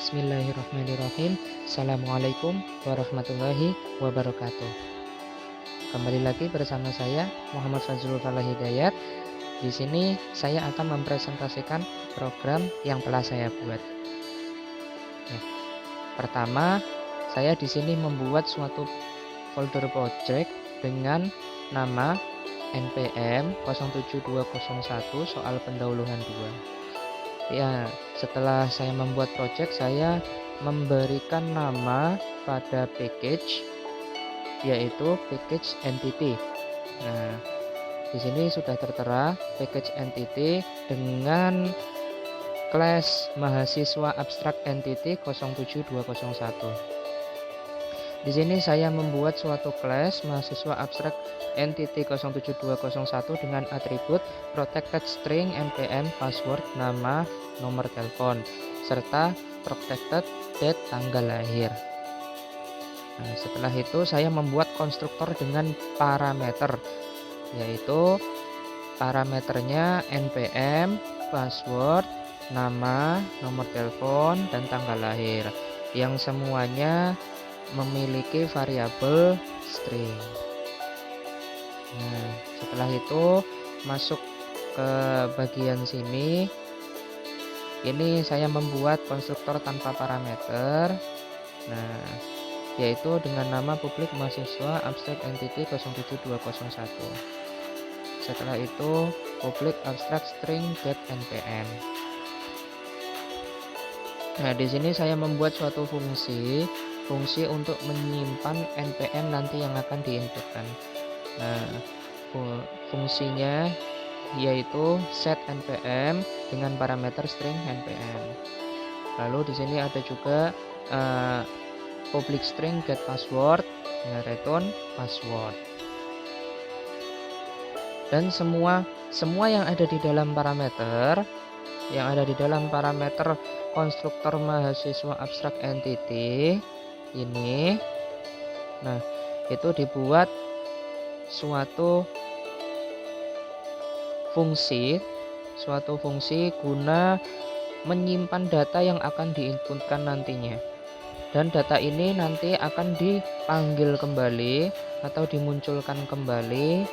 Bismillahirrahmanirrahim. Assalamualaikum warahmatullahi wabarakatuh. Kembali lagi bersama saya Muhammad Fazrul Falah Hidayat. Di sini saya akan mempresentasikan program yang telah saya buat. Ya, pertama, saya di sini membuat suatu folder project dengan nama npm 07201 soal pendahuluan 2. Ya, setelah saya membuat project, saya memberikan nama pada package, yaitu package entity. Nah, di sini sudah tertera package entity dengan kelas mahasiswa abstrak entity 07201. Di sini saya membuat suatu kelas mahasiswa abstrak entity 07201 dengan atribut protected string npm password nama nomor telepon serta protected date tanggal lahir. Nah, setelah itu saya membuat konstruktor dengan parameter, yaitu parameternya npm password nama nomor telepon dan tanggal lahir yang semuanya memiliki variabel string. Nah, setelah itu masuk ke bagian sini. Ini saya membuat konstruktor tanpa parameter. Nah, yaitu dengan nama publik mahasiswa abstract entity 07201. Setelah itu public abstract string get npm. Nah, di sini saya membuat suatu fungsi untuk menyimpan npm nanti yang akan diinputkan. Nah, fungsinya yaitu set npm dengan parameter string npm. Lalu di sini ada juga public string get password dengan return password. Dan semua yang ada di dalam parameter konstruktor mahasiswa abstrak entity ini, nah, itu dibuat suatu fungsi guna menyimpan data yang akan diinputkan nantinya. Dan data ini nanti akan dipanggil kembali atau dimunculkan kembali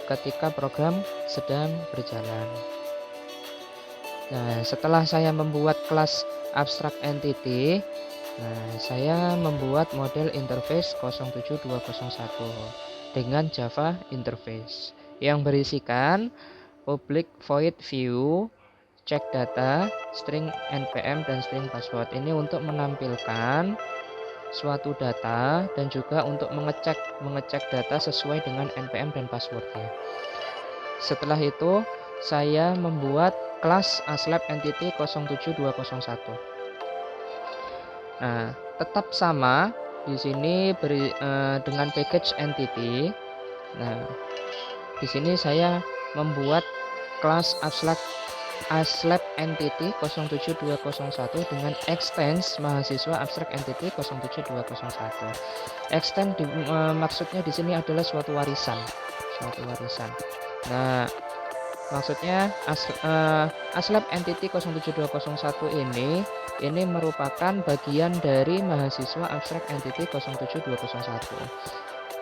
ketika program sedang berjalan. Nah, setelah saya membuat kelas abstract entity, nah, saya membuat model interface 07201 dengan Java interface yang berisikan public void view, check data, string npm dan string password. Ini untuk menampilkan suatu data dan juga untuk mengecek data sesuai dengan npm dan passwordnya. Setelah itu saya membuat kelas aslab entity 07201. Nah, tetap sama di sini dengan package entity. Nah, di sini saya membuat kelas aslab entity 07201 dengan extends mahasiswa abstrak entity 07201. Extend maksudnya di sini adalah suatu warisan. Nah, maksudnya aslab entity 07201 ini merupakan bagian dari mahasiswa abstrak entity 07201.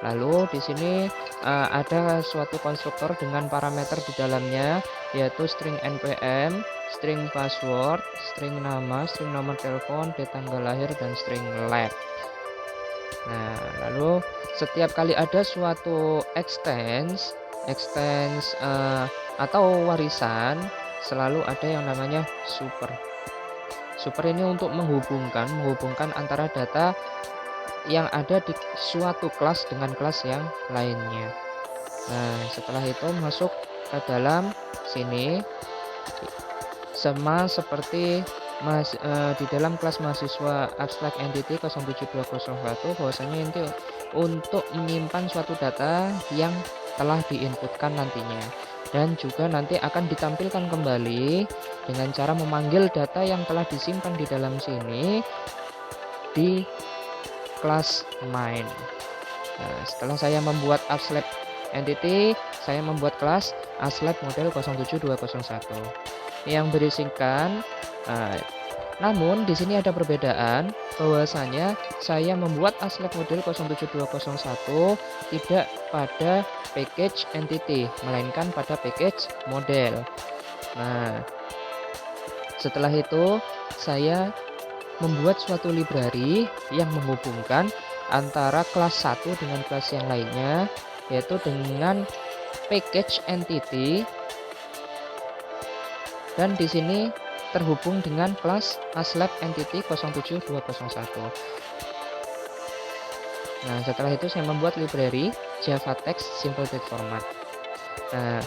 Lalu di sini ada suatu konstruktor dengan parameter di dalamnya, yaitu string npm, string password, string nama, string nomor telepon, date tanggal lahir, dan string lab. Nah, lalu setiap kali ada suatu extends atau warisan, selalu ada yang namanya super. Super ini untuk menghubungkan antara data yang ada di suatu kelas dengan kelas yang lainnya. Nah, setelah itu masuk ke dalam sini, sama seperti di dalam kelas mahasiswa abstract entity 07201, bahwasanya ini untuk menyimpan suatu data yang telah diinputkan nantinya, dan juga nanti akan ditampilkan kembali dengan cara memanggil data yang telah disimpan di dalam sini di kelas main. Nah, setelah saya membuat aslab entity, saya membuat kelas aslab model 07201 yang berisikan Namun di sini ada perbedaan bahwasanya saya membuat ASLab model 07201 tidak pada package entity, melainkan pada package model. Nah, setelah itu saya membuat suatu library yang menghubungkan antara kelas 1 dengan kelas yang lainnya, yaitu dengan package entity, dan di sini terhubung dengan kelas ASLab entity 07201. Nah, setelah itu saya membuat library Java Text Simple Date Format. Nah,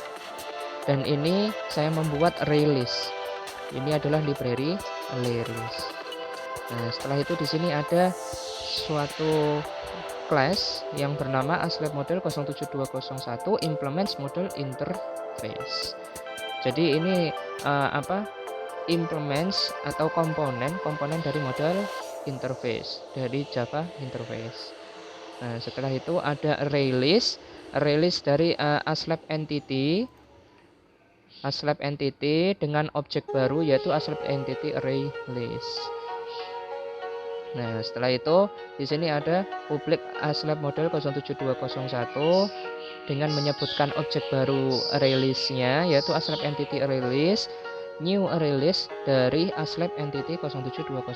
dan ini saya membuat ArrayList. Ini adalah library ArrayList. Nah, setelah itu di sini ada suatu class yang bernama ASLab model 07201 implements model interface. Jadi ini implements atau komponen dari model interface dari Java interface. Nah, setelah itu ada ArrayList dari ASLab entity dengan objek baru yaitu ASLab entity ArrayList. Nah, setelah itu di sini ada public ASLab model 07201 dengan menyebutkan objek baru ArrayList-nya yaitu ASLab entity ArrayList, new ArrayList dari ASLab entity 07201.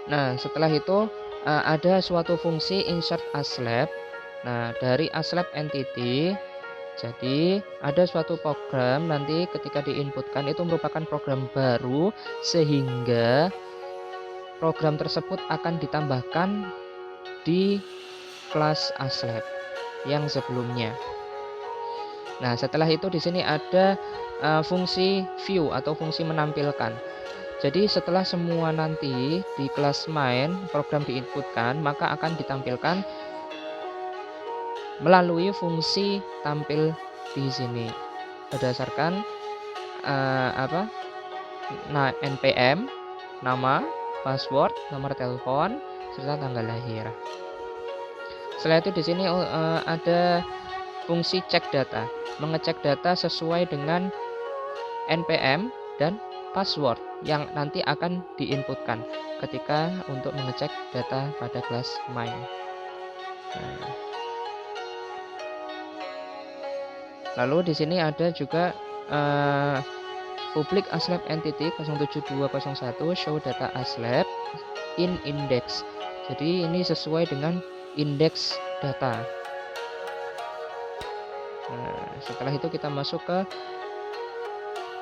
Nah, setelah itu ada suatu fungsi insert ASLab. Nah, dari ASLab entity, jadi ada suatu program nanti ketika diinputkan itu merupakan program baru, sehingga program tersebut akan ditambahkan di kelas ASLab yang sebelumnya. Nah, setelah itu di sini ada fungsi view atau fungsi menampilkan. Jadi setelah semua nanti di kelas main program diinputkan, maka akan ditampilkan melalui fungsi tampil di sini berdasarkan NPM, nama, password, nomor telepon, serta tanggal lahir. Setelah itu di sini ada fungsi cek data, mengecek data sesuai dengan NPM dan password yang nanti akan diinputkan ketika untuk mengecek data pada kelas main. Nah, lalu di sini ada juga public ASLab entity 07201 show data ASLab in index. Jadi ini sesuai dengan indeks data. Nah, setelah itu kita masuk ke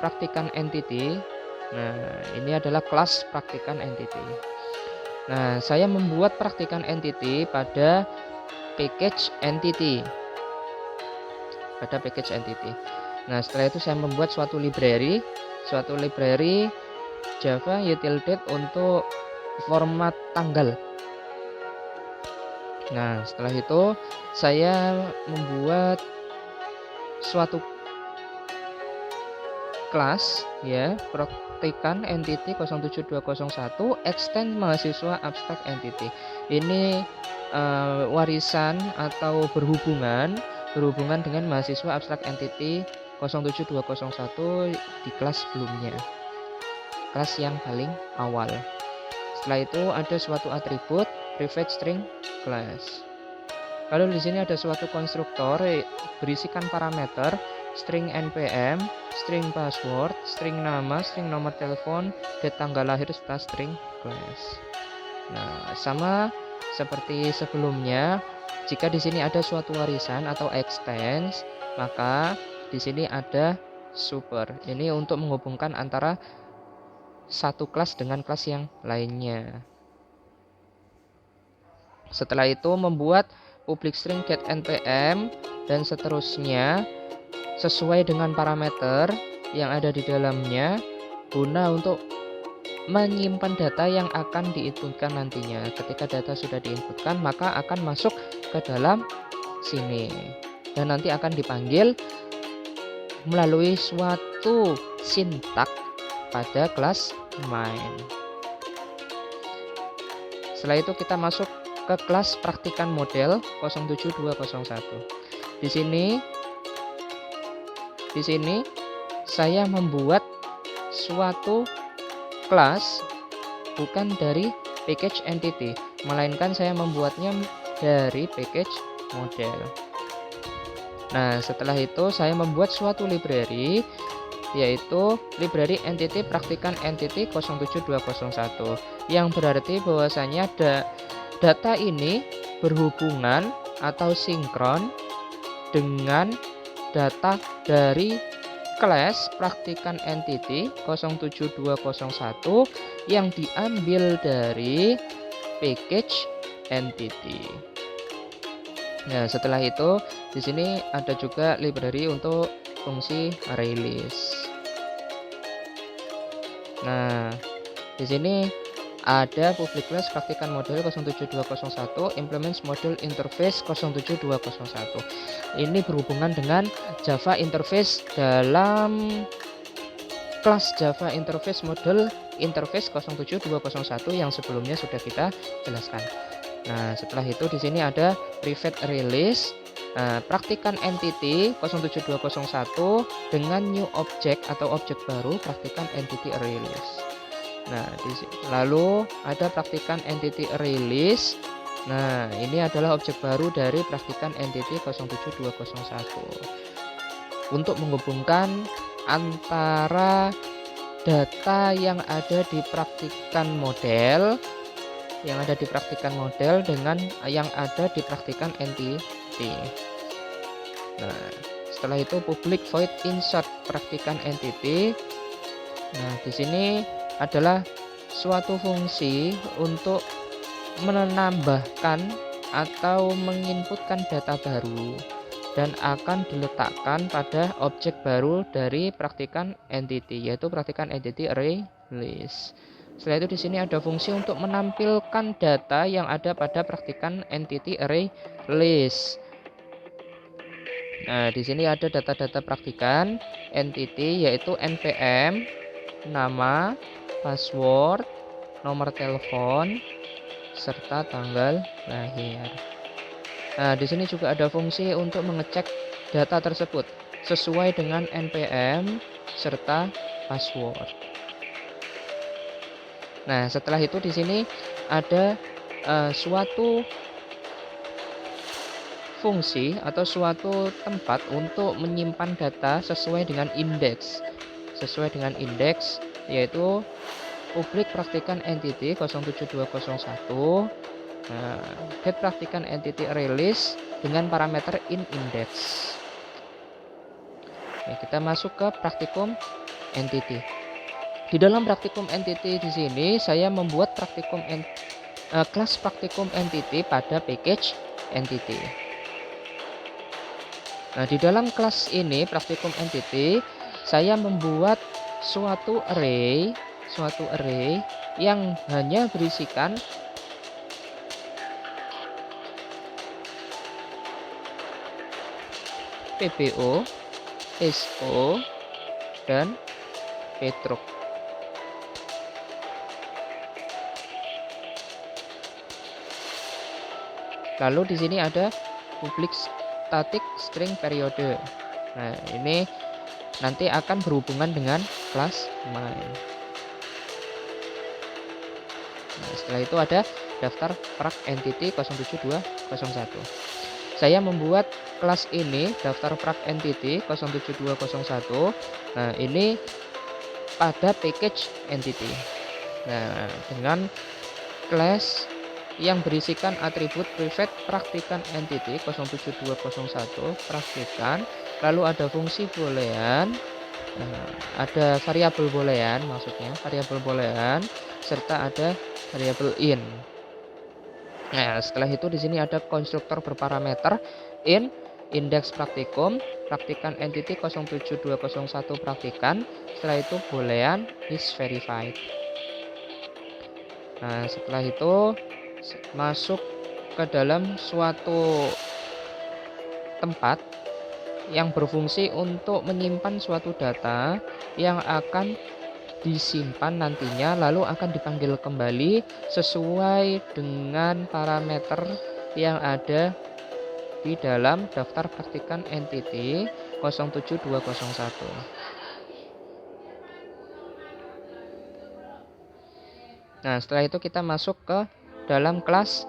praktikan entity. Nah, ini adalah kelas praktikan entity. Nah, saya membuat praktikan entity pada package entity. Nah, setelah itu saya membuat suatu library Java util-date untuk format tanggal. Nah, setelah itu saya membuat suatu kelas praktikan entity 07201 extend mahasiswa abstract entity. Ini warisan atau berhubungan dengan mahasiswa abstract entity 07201 di kelas sebelumnya, kelas yang paling awal. Setelah itu ada suatu atribut private string class. Lalu di sini ada suatu konstruktor berisikan parameter string npm, string password, string nama, string nomor telepon, dan tanggal lahir serta string class. Nah, sama seperti sebelumnya, jika di sini ada suatu warisan atau extends, maka di sini ada super. Ini untuk menghubungkan antara satu kelas dengan kelas yang lainnya. Setelah itu membuat public string get npm dan seterusnya sesuai dengan parameter yang ada di dalamnya guna untuk menyimpan data yang akan diinputkan nantinya. Ketika data sudah diinputkan, maka akan masuk ke dalam sini dan nanti akan dipanggil melalui suatu sintak pada kelas main. Setelah itu kita masuk ke kelas praktikan model 07201. Di sini saya membuat suatu kelas bukan dari package entity, melainkan saya membuatnya dari package model. Nah, setelah itu saya membuat suatu library, yaitu library entity praktikan entity 07201, yang berarti bahwasanya data ini berhubungan atau sinkron dengan data dari kelas praktikan entity 07201 yang diambil dari package entity. Nah, setelah itu di sini ada juga library untuk fungsi ArrayList. Nah, di sini ada public class praktikan model 07201 implements model interface 07201. Ini berhubungan dengan Java interface dalam kelas Java interface model interface 07201 yang sebelumnya sudah kita jelaskan. Nah, setelah itu di sini ada private ArrayList. Nah, praktikan entity 07201 dengan new object atau objek baru praktikan entity ArrayList. Nah, lalu ada praktikan entity ArrayList. Nah, ini adalah objek baru dari praktikan entity 07201 untuk menghubungkan antara data yang ada di praktikan model dengan yang ada di praktikan entity. Nah, setelah itu public void insert praktikan entity. Nah, di sini adalah suatu fungsi untuk menambahkan atau menginputkan data baru dan akan diletakkan pada objek baru dari praktikan entity, yaitu praktikan entity ArrayList. Setelah itu di sini ada fungsi untuk menampilkan data yang ada pada praktikan entity ArrayList. Nah, di sini ada data-data praktikan entity, yaitu npm, nama, password, nomor telepon, serta tanggal lahir. Nah, di sini juga ada fungsi untuk mengecek data tersebut sesuai dengan npm serta password. Nah, setelah itu di sini ada suatu fungsi atau suatu tempat untuk menyimpan data sesuai dengan indeks. Yaitu public praktikan entity 07201 get praktikan entity ArrayList dengan parameter inIndex. Kita masuk ke praktikum entity. Di dalam praktikum entity di sini saya membuat kelas praktikum entity pada package entity. Nah, di dalam kelas ini praktikum entity saya membuat suatu array yang hanya berisikan PBO, SO, dan Petruk. Lalu di sini ada public static string periode. Nah, ini nanti akan berhubungan dengan kelas main. Nah, setelah itu ada daftar prac entity 07201. Saya membuat kelas ini daftar prac entity 07201. Nah, ini pada package entity. Nah, dengan kelas yang berisikan atribut private praktikan entity 07201 praktikan, lalu ada fungsi boolean, ada variabel boolean, serta ada variabel in. Nah, setelah itu di sini ada konstruktor berparameter in indeks praktikum praktikan entity 07201 praktikan, setelah itu boolean is verified. Nah, setelah itu masuk ke dalam suatu tempat yang berfungsi untuk menyimpan suatu data yang akan disimpan nantinya, lalu akan dipanggil kembali sesuai dengan parameter yang ada di dalam daftar praktikan entity 07201. Nah, setelah itu kita masuk ke dalam kelas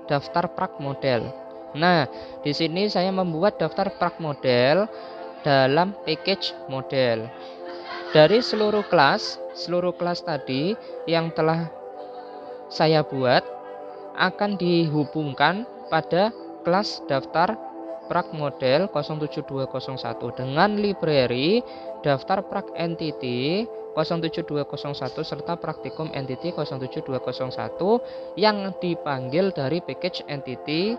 daftar prak model. Nah, di sini saya membuat daftar prak model dalam package model. Dari seluruh kelas tadi yang telah saya buat akan dihubungkan pada kelas daftar prak model 07201 dengan library daftar prak entity 07201 serta praktikum entity 07201 yang dipanggil dari package entity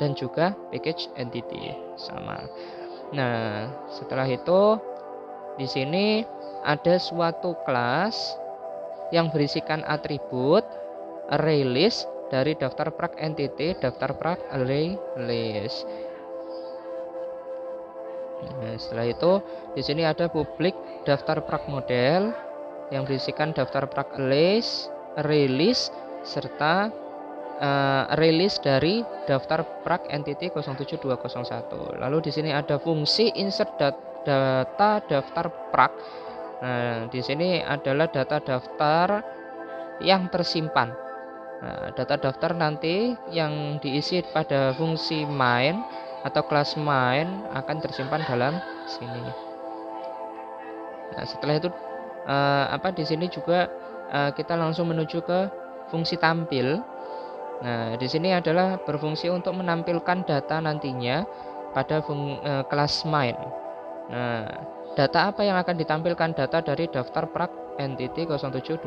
dan juga package entity sama. Nah, setelah itu di sini ada suatu kelas yang berisikan atribut array list dari daftar prak entity, daftar prak array list. Nah, setelah itu di sini ada publik daftar prak model yang berisikan daftar prak list, array list serta array list dari daftar prak entity 07201. Lalu di sini ada fungsi insert data daftar prak. Nah, di sini adalah data daftar yang tersimpan. Nah, data daftar nanti yang diisi pada fungsi main atau kelas main akan tersimpan dalam sini. Nah, setelah itu di sini juga kita langsung menuju ke fungsi tampil. Nah, di sini adalah berfungsi untuk menampilkan data nantinya pada kelas main. Nah, data apa yang akan ditampilkan? Data dari daftar prak entity 07201.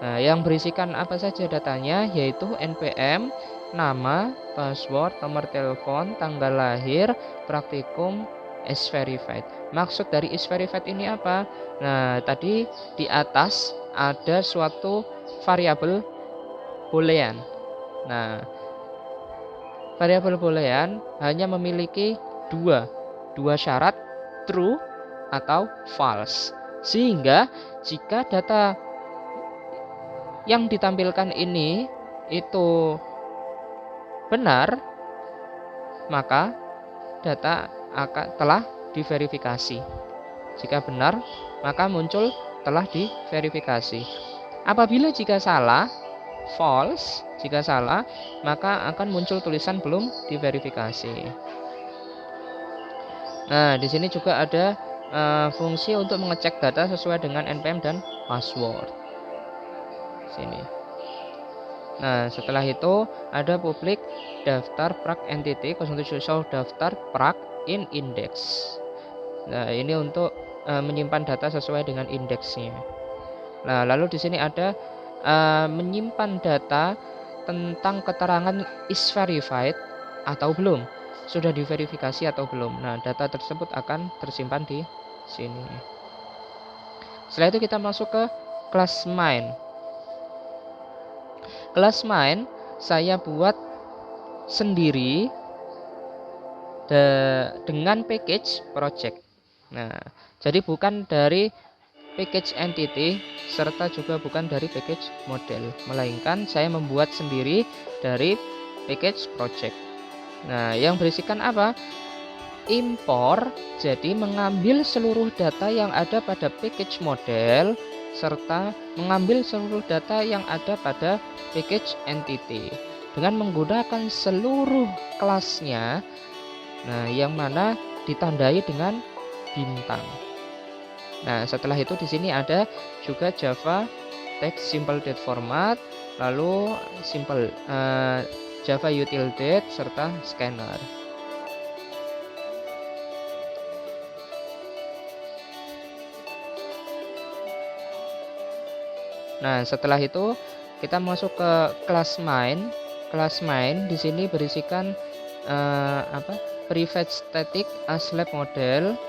Nah, yang berisikan apa saja datanya, yaitu npm, nama, password, nomor telepon, tanggal lahir, praktikum, is verified. Maksud dari is verified ini apa? Nah, tadi di atas ada suatu variabel boolean. Nah, variabel boolean hanya memiliki dua syarat, true atau false. Sehingga jika data yang ditampilkan ini itu benar, maka data telah diverifikasi. Jika benar, maka muncul telah diverifikasi. Apabila jika salah, false, jika salah, maka akan muncul tulisan belum diverifikasi. Nah, di sini juga ada fungsi untuk mengecek data sesuai dengan npm dan password. Sini. Nah, setelah itu ada publik daftar prak entity 070 show daftar prak in index. Nah, ini untuk menyimpan data sesuai dengan indeksnya. Nah, lalu di sini ada menyimpan data tentang keterangan is verified atau belum, sudah diverifikasi atau belum. Nah, data tersebut akan tersimpan di sini. Setelah itu kita masuk ke kelas main. Kelas main saya buat sendiri dengan package project. Nah, jadi bukan dari package entity serta juga bukan dari package model, melainkan saya membuat sendiri dari package project. Nah, yang berisikan apa? Impor, jadi mengambil seluruh data yang ada pada package model serta mengambil seluruh data yang ada pada package entity dengan menggunakan seluruh kelasnya. Nah, yang mana ditandai dengan bintang. Nah, setelah itu di sini ada juga Java text simple date format, lalu simple Java util date serta scanner. Nah, setelah itu kita masuk ke kelas main. Kelas main di sini berisikan private static aslab model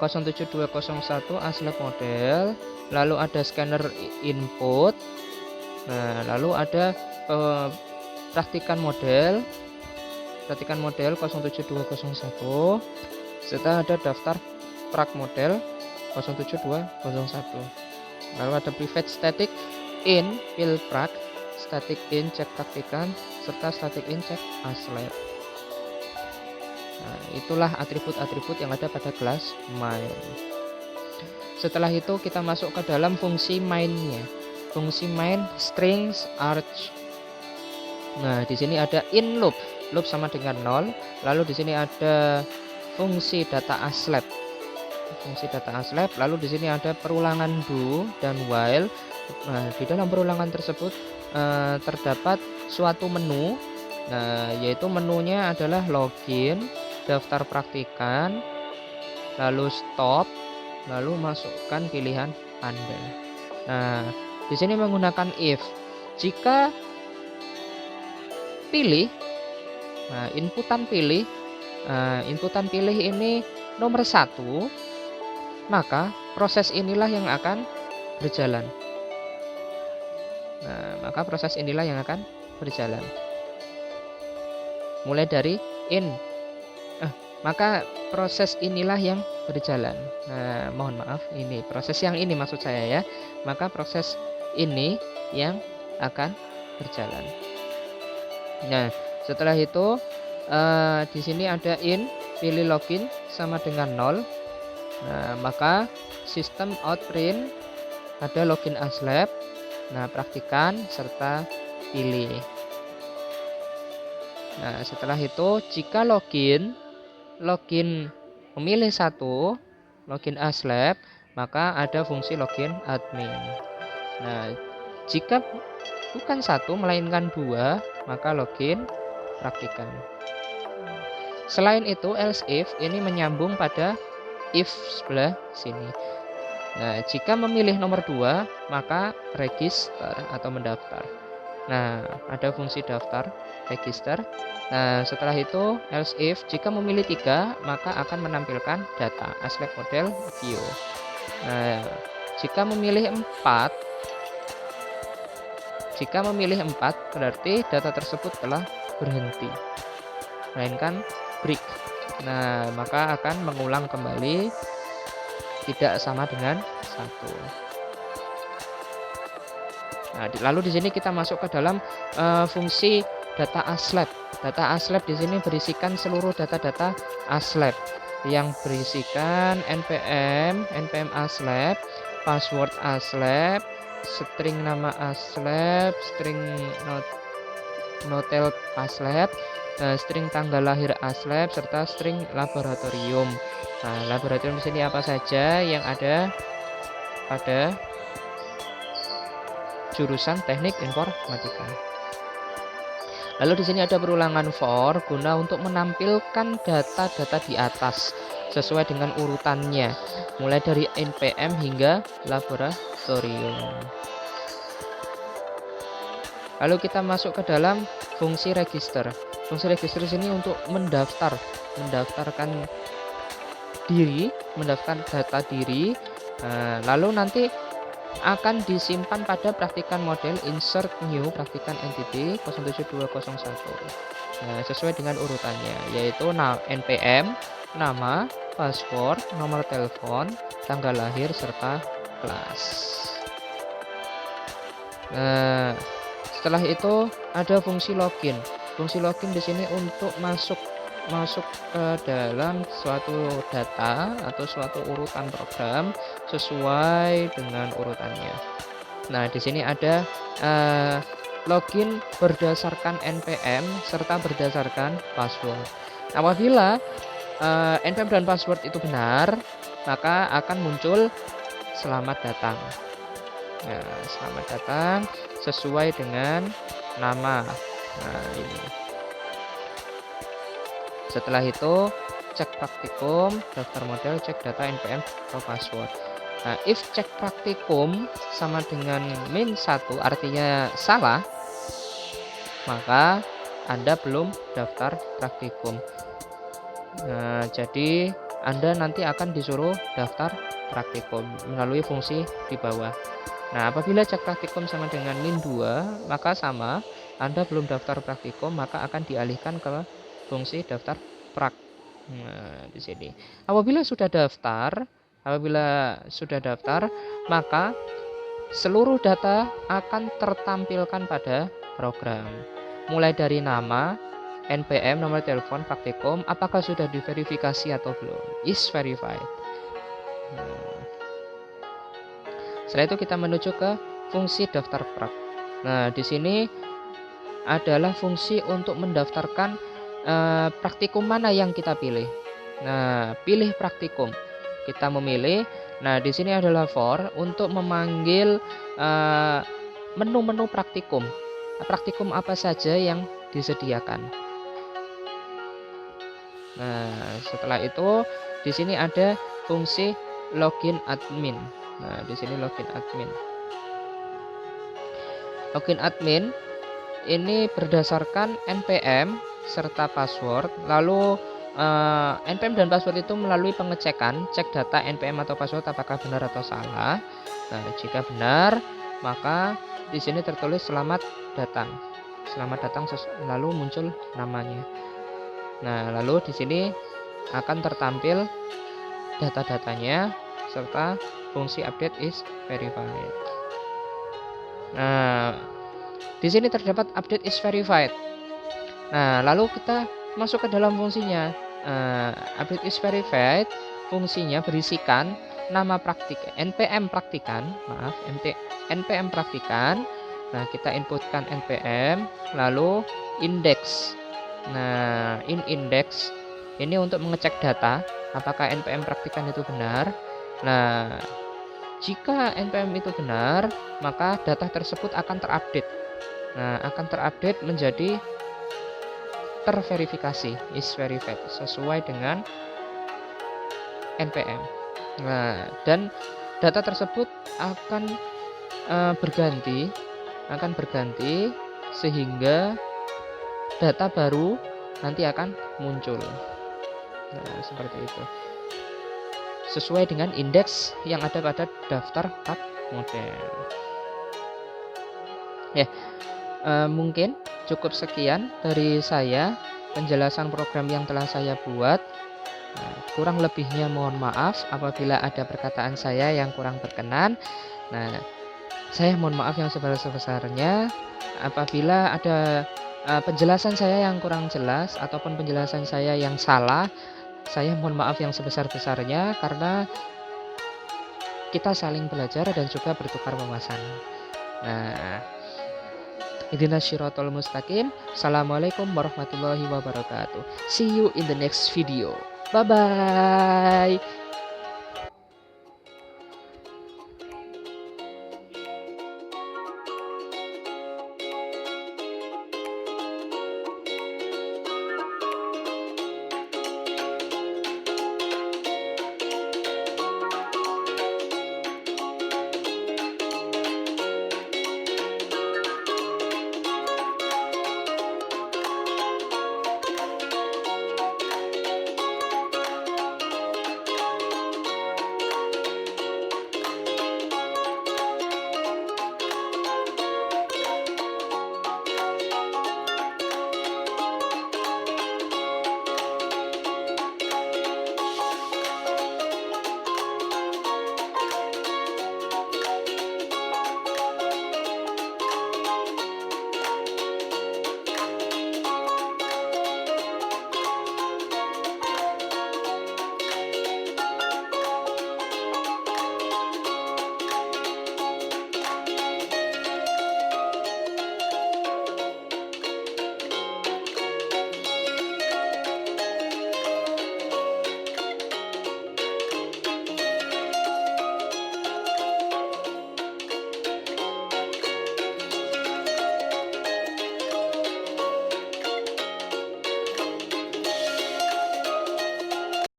07201 aslab model, lalu ada scanner input. Nah, lalu ada praktikan model 07201 serta ada daftar prak model 07201. Lalu ada private static in fill prak, static in cek praktikan serta static in cek aslab. Nah, itulah atribut-atribut yang ada pada kelas main. Setelah itu kita masuk ke dalam fungsi mainnya. fungsi main strings arch. Nah, di sini ada in loop. Loop sama dengan 0. Lalu di sini ada fungsi data aslab. Fungsi data aslab. Lalu di sini ada perulangan do dan while. Nah, di dalam perulangan tersebut terdapat suatu menu. Nah, yaitu menunya adalah login, daftar praktikan, lalu stop, lalu masukkan pilihan Anda. Nah, di sini menggunakan if. Jika pilih, nah, inputan pilih ini nomor 1, maka proses inilah yang akan berjalan. Nah, maka proses inilah yang akan berjalan. Mulai dari maka proses inilah yang berjalan. Nah, mohon maaf, ini proses yang ini maksud saya ya. Maka proses ini yang akan berjalan. Nah, setelah itu di sini ada in, pilih login sama dengan 0. Nah, maka sistem out print ada login aslab. Nah, praktikan serta pilih. Nah, setelah itu jika login memilih 1, login aslab, maka ada fungsi login admin. Nah, jika bukan 1 melainkan 2, maka login praktikan. Selain itu else if ini menyambung pada if sebelah sini. Nah, jika memilih nomor 2, maka register atau mendaftar. Nah, ada fungsi daftar, register. Nah, setelah itu else if jika memilih 3, maka akan menampilkan data aslab model view. Nah, jika memilih 4 berarti data tersebut telah berhenti, melainkan break. Nah, maka akan mengulang kembali, tidak sama dengan 1. Nah, lalu di sini kita masuk ke dalam fungsi data aslab. Data aslab di sini berisikan seluruh data-data aslab yang berisikan npm aslab, password aslab, string nama aslab, string notel aslab, string tanggal lahir aslab, serta string laboratorium. Nah, laboratorium di sini apa saja yang ada pada jurusan teknik informatika. Lalu di sini ada perulangan for guna untuk menampilkan data-data di atas sesuai dengan urutannya, mulai dari npm hingga laboratorium. Lalu kita masuk ke dalam fungsi register. Fungsi register di sini untuk mendaftarkan data diri. Lalu nanti akan disimpan pada praktikan model insert new praktikan entity 07201. Nah, sesuai dengan urutannya, yaitu npm, nama, password, nomor telepon, tanggal lahir, serta kelas. Nah, setelah itu ada fungsi login. Fungsi login di sini untuk masuk ke dalam suatu data atau suatu urutan program sesuai dengan urutannya. Nah, di sini ada login berdasarkan npm serta berdasarkan password. Apabila npm dan password itu benar, maka akan muncul selamat datang. Nah, selamat datang sesuai dengan nama. Nah, ini. Setelah itu cek praktikum, daftar model, cek data npm atau password. Nah, if cek praktikum sama dengan min 1 artinya salah, maka Anda belum daftar praktikum. Nah, jadi Anda nanti akan disuruh daftar praktikum melalui fungsi di bawah. Nah, apabila cek praktikum sama dengan min 2, maka sama, Anda belum daftar praktikum, maka akan dialihkan ke fungsi daftar prak. Nah, di sini. Apabila sudah daftar, maka seluruh data akan tertampilkan pada program. Mulai dari nama, npm, nomor telepon, praktikum, apakah sudah diverifikasi atau belum? Is verified. Nah, setelah itu kita menuju ke fungsi daftar prak. Nah, di sini adalah fungsi untuk mendaftarkan praktikum mana yang kita pilih. Nah, pilih praktikum. Kita memilih. Nah, di sini adalah for untuk memanggil menu-menu praktikum. Praktikum apa saja yang disediakan. Nah, setelah itu di sini ada fungsi login admin. Nah, di sini login admin. Login admin ini berdasarkan NPM serta password. Lalu NPM dan password itu melalui pengecekan, cek data NPM atau password apakah benar atau salah. Nah, jika benar, maka di sini tertulis selamat datang. Selamat datang lalu muncul namanya. Nah, lalu di sini akan tertampil data-datanya serta fungsi update is verified. Nah, di sini terdapat update is verified. Nah, lalu kita masuk ke dalam fungsinya. Update is verified fungsinya berisikan nama praktik NPM praktikan, NPM praktikan. Nah, kita inputkan NPM, lalu indeks. Nah, index ini untuk mengecek data apakah NPM praktikan itu benar. Nah, jika NPM itu benar, maka data tersebut akan terupdate. Nah, akan terupdate menjadi terverifikasi, is verified, sesuai dengan NPM. Nah, dan data tersebut akan berganti sehingga data baru nanti akan muncul. Nah, seperti itu. Sesuai dengan indeks yang ada pada daftar tab model. Ya, mungkin cukup sekian dari saya penjelasan program yang telah saya buat. Nah, kurang lebihnya mohon maaf apabila ada perkataan saya yang kurang berkenan. Nah, saya mohon maaf yang sebesar-besarnya apabila ada penjelasan saya yang kurang jelas ataupun penjelasan saya yang salah. Saya mohon maaf yang sebesar-besarnya karena kita saling belajar dan juga bertukar wawasan. Nah, ihdinas syiratal mustaqim. Assalamualaikum warahmatullahi wabarakatuh. See you in the next video. Bye bye.